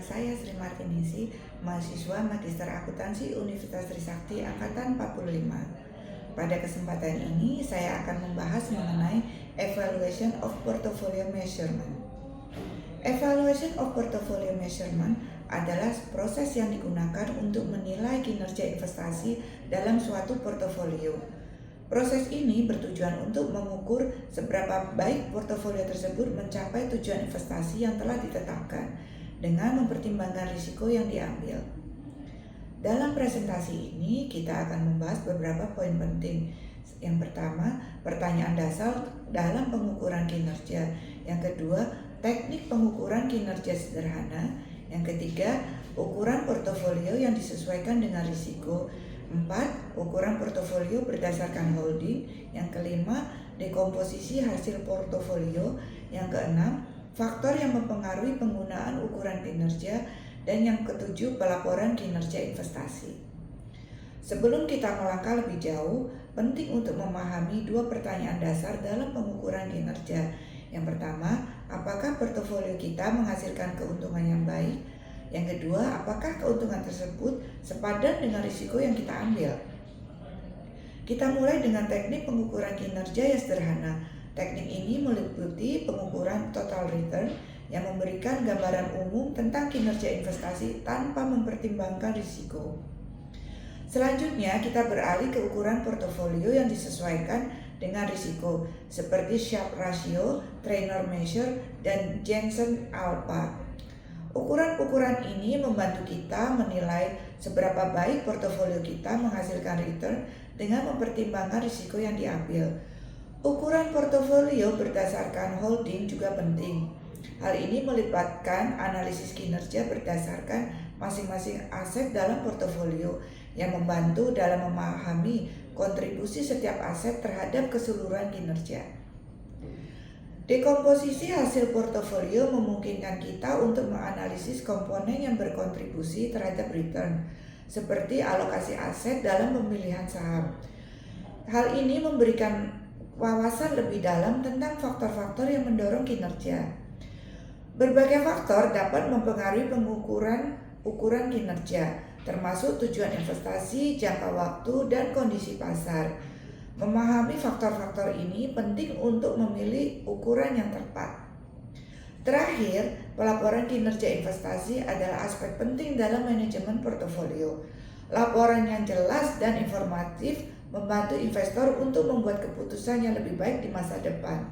saya Sri Martinisi, mahasiswa Magister Akuntansi Universitas Trisakti Angkatan 45. Pada kesempatan ini, saya akan membahas mengenai Evaluation of Portfolio Measurement. Evaluation of Portfolio Measurement adalah proses yang digunakan untuk menilai kinerja investasi dalam suatu portofolio. Proses ini bertujuan untuk mengukur seberapa baik portofolio tersebut mencapai tujuan investasi yang telah ditetapkan dengan mempertimbangkan risiko yang diambil. Dalam presentasi ini kita akan membahas beberapa poin penting. Yang pertama, pertanyaan dasar dalam pengukuran kinerja. Yang kedua, teknik pengukuran kinerja sederhana. Yang ketiga, ukuran portofolio yang disesuaikan dengan risiko. 4. Ukuran portofolio berdasarkan holding. Yang kelima, dekomposisi hasil portofolio. Yang keenam, faktor yang mempengaruhi penggunaan ukuran kinerja. Dan yang ketujuh, pelaporan kinerja investasi. Sebelum kita melangkah lebih jauh, penting untuk memahami dua pertanyaan dasar dalam pengukuran kinerja. Yang pertama, apakah portofolio kita menghasilkan keuntungan yang baik? Yang kedua, apakah keuntungan tersebut sepadan dengan risiko yang kita ambil? Kita mulai dengan teknik pengukuran kinerja yang sederhana. Teknik ini meliputi pengukuran total return yang memberikan gambaran umum tentang kinerja investasi tanpa mempertimbangkan risiko. Selanjutnya, kita beralih ke ukuran portofolio yang disesuaikan dengan risiko, seperti Sharpe ratio, Treynor measure, dan Jensen alpha. Ukuran-ukuran ini membantu kita menilai seberapa baik portofolio kita menghasilkan return dengan mempertimbangkan risiko yang diambil. Ukuran portofolio berdasarkan holding juga penting. Hal ini melibatkan analisis kinerja berdasarkan masing-masing aset dalam portofolio yang membantu dalam memahami kontribusi setiap aset terhadap keseluruhan kinerja. Dekomposisi hasil portofolio memungkinkan kita untuk menganalisis komponen yang berkontribusi terhadap return, seperti alokasi aset dalam pemilihan saham. Hal ini memberikan wawasan lebih dalam tentang faktor-faktor yang mendorong kinerja. Berbagai faktor dapat mempengaruhi ukuran kinerja, termasuk tujuan investasi, jangka waktu, dan kondisi pasar. Memahami faktor-faktor ini penting untuk memilih ukuran yang tepat. Terakhir, pelaporan kinerja investasi adalah aspek penting dalam manajemen portofolio. Laporan yang jelas dan informatif membantu investor untuk membuat keputusan yang lebih baik di masa depan.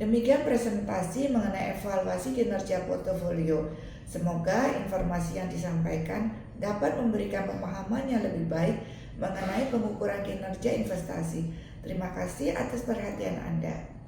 Demikian presentasi mengenai evaluasi kinerja portofolio. Semoga informasi yang disampaikan dapat memberikan pemahaman yang lebih baik mengenai pengukuran kinerja investasi. Terima kasih atas perhatian Anda.